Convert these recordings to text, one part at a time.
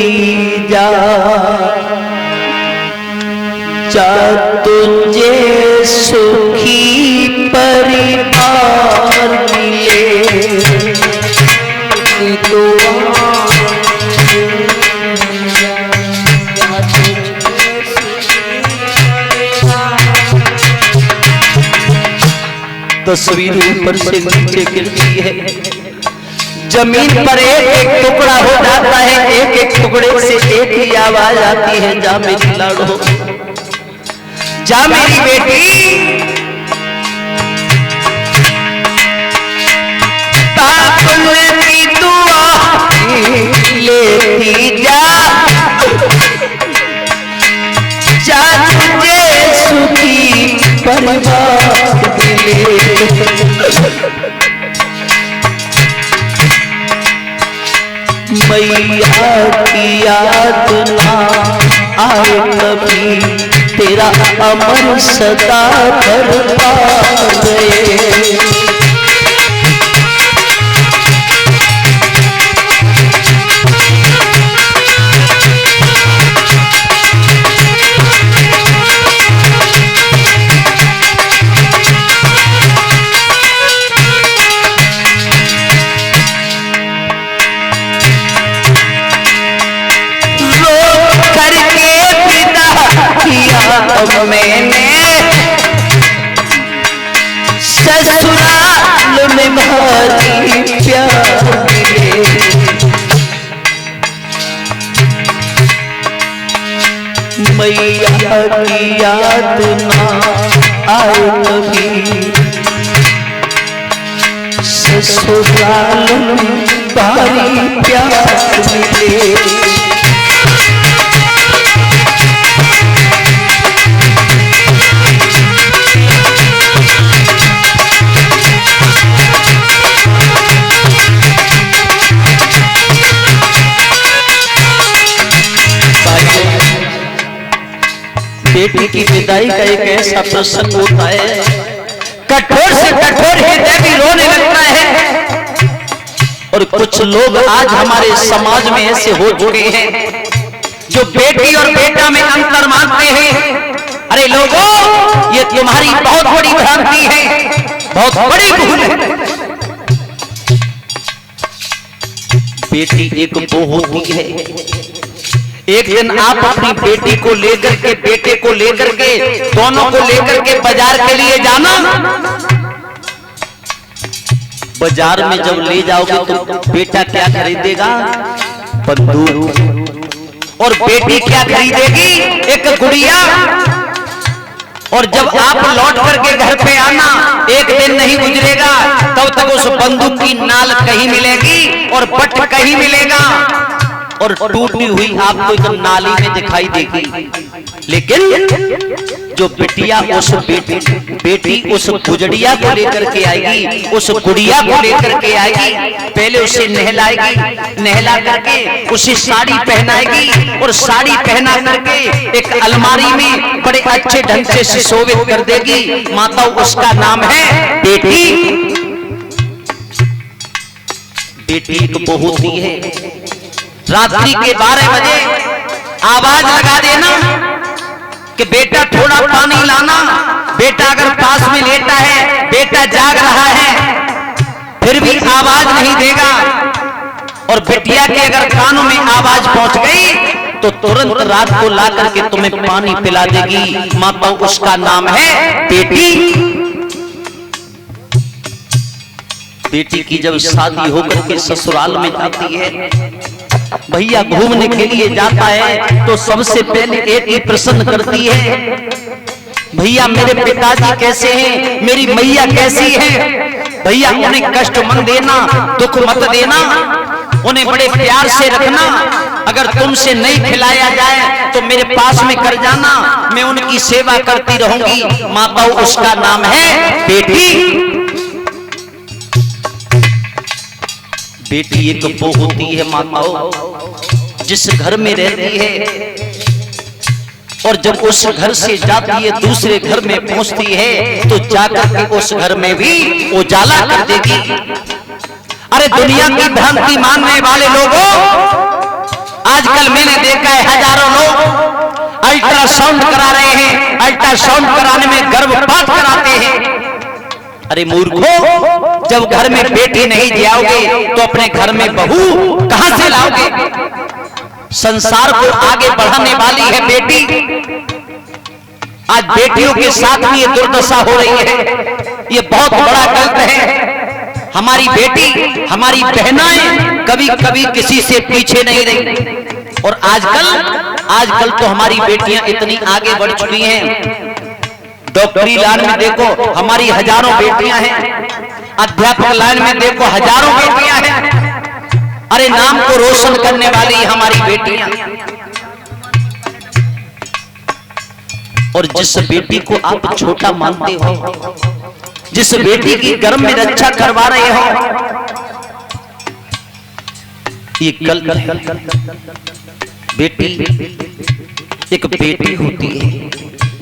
लेती जा, जा तुझे सुखी परिवार मिले। तस्वीर ऊपर से नीचे गिरती है, जमीन पर एक एक टुकड़ा हो जाता है, एक एक टुकड़े से एक ही आवाज आती है, जा मेरी लाडो, जा मेरी बेटी, ताकुल्ले की दुआ लेती जा, जा तुझे सुखी परिवार मिले। मैया की याद ना आए कभी, तेरा अमर सदा कर पा गए। मैंने ससुराल में भारी प्यार मिले, मैया की याद ना आए कभी, ससुराल में भारी प्यार मिले। बेटी की विदाई का एक ऐसा प्रसंग होता है, कठोर से कठोर हृदय भी रोने लगता है। और कुछ लोग आज हमारे समाज में ऐसे हो चुके हैं जो बेटी और बेटा में अंतर मानते हैं। अरे लोगों, ये तुम्हारी बहुत बड़ी भ्रांति है, बहुत बड़ी भूल है। बेटी एक वो होती है, एक दिन आप अपनी बेटी को लेकर के, बेटे को लेकर के, दोनों को लेकर के बाजार के लिए जाना। बाजार में जब ले जाओगे तो बेटा क्या खरीदेगा? बंदूक। और बेटी क्या खरीदेगी? एक गुड़िया। और जब आप लौट करके घर पे आना, एक दिन नहीं गुजरेगा तब तक उस बंदूक की नाल कहीं मिलेगी और बट कहीं मिलेगा, और टूटी हुई आपको एकदम नाली में दिखाई देगी। लेकिन जो बिटिया उस बेटी उस गुजड़िया को लेकर के आएगी, उस गुड़िया को लेकर के आएगी, पहले उसे नहलाएगी, नहला करके उसे साड़ी पहनाएगी, और साड़ी पहना करके एक अलमारी में बड़े अच्छे ढंग से सुशोभित कर देगी। माता, उसका नाम है बेटी। बेटी एक वो होती है, रात्रि के 12 बजे आवाज लगा देना कि बेटा थोड़ा पानी लाना। बेटा अगर पास में लेटा है, बेटा जाग रहा है, फिर भी आवाज नहीं देगा, और बिटिया के अगर कानों में आवाज पहुंच गई तो तुरंत रात को ला करके तुम्हें पानी पिला देगी। माता, उसका नाम है बेटी। बेटी की जब शादी होकर के ससुराल में जाती है, भैया घूमने के लिए जाता है तो सबसे पहले एक ही प्रश्न करती है, भैया मेरे पिताजी कैसे हैं, मेरी मैया कैसी है? भैया उन्हें कष्ट मत देना, दुख मत देना, उन्हें बड़े प्यार से रखना। अगर तुमसे नहीं खिलाया जाए तो मेरे पास में कर जाना, मैं उनकी सेवा करती रहूंगी। माता, उसका नाम है बेटी। बेटी एक वो होती है माताओं, जिस घर में रहती है और जब उस घर से जाती है दूसरे घर में पहुंचती है तो जाकर के उस घर में भी उजाला कर देगी। अरे दुनिया की भ्रांति मानने वाले लोगों, आजकल मैंने देखा है हजारों लोग अल्ट्रासाउंड करा रहे हैं, अल्ट्रासाउंड कराने में गर्भपात कराते हैं। अरे मूर्खों, जब घर में बेटी नहीं जियाओगे तो अपने घर में बहू कहां से लाओगे? संसार को आगे बढ़ाने वाली है बेटी। आज बेटियों के साथ भी ये दुर्दशा हो रही है, ये बहुत बड़ा गलत है। हमारी बेटी, हमारी बहनाएं कभी कभी किसी से पीछे नहीं रही। और आजकल तो हमारी बेटियां इतनी आगे बढ़ चुकी हैं। डॉक्टरी लाइन में देखो हमारी हजारों बेटियां हैं, अध्यापक लाइन में देखो हजारों बेटियां हैं। अरे नाम को रोशन करने वाली हमारी बेटियां। और जिस बेटी को आप छोटा मानते हो, जिस बेटी की गर्भ में रक्षा करवा रहे हो, ये कल बेटी एक बेटी होती है।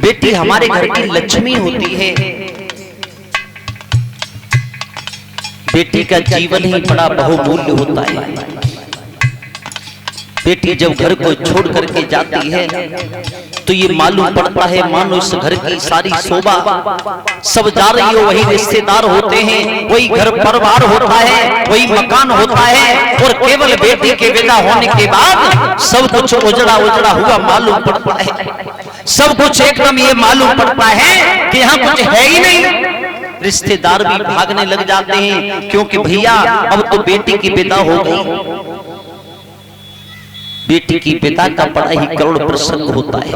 बेटी हमारे घर की लक्ष्मी होती है। बेटी का जीवन ही बड़ा बहुमूल्य होता है। बेटी जब घर को छोड़ करके जाती है तो ये मालूम पड़ता है मानो इस घर की सारी शोभा सब जा रही हो। वही रिश्तेदार होते हैं, वही घर परिवार होता है, वही मकान होता है। और केवल बेटी के विदा होने के बाद सब कुछ उजड़ा उजड़ा हुआ मालूम पड़ता है। सब कुछ एकदम ये मालूम पड़ता है कि यहाँ कुछ है ही नहीं। रिश्तेदार भी भागने लग जाते हैं, क्योंकि भैया अब तो बेटी की विदा हो गई। बेटी की पिता का बड़ा ही करुण प्रसंग होता है।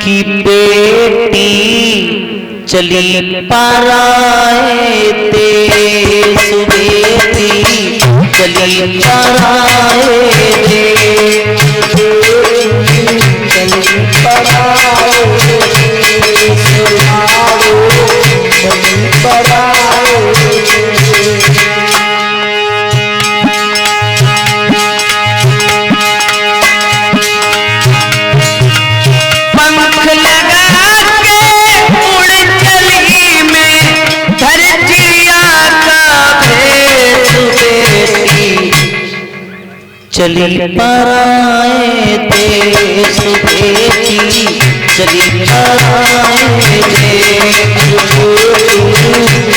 कि बेटी चली पराए देश, बेटी चली पराए देश, चली पराए देश, चली पराए। चली पराए देश, बेटी चली पराए देश,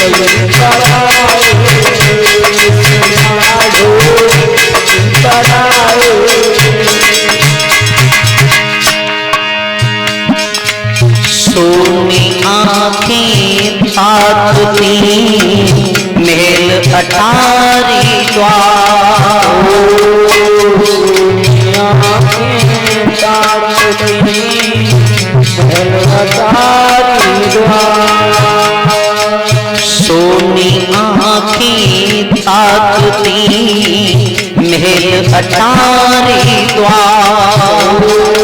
चली पराए सोनी आँखें ताकती मेल अटारी द्वार, सोनी आँखें ताकती महल अटारी द्वार।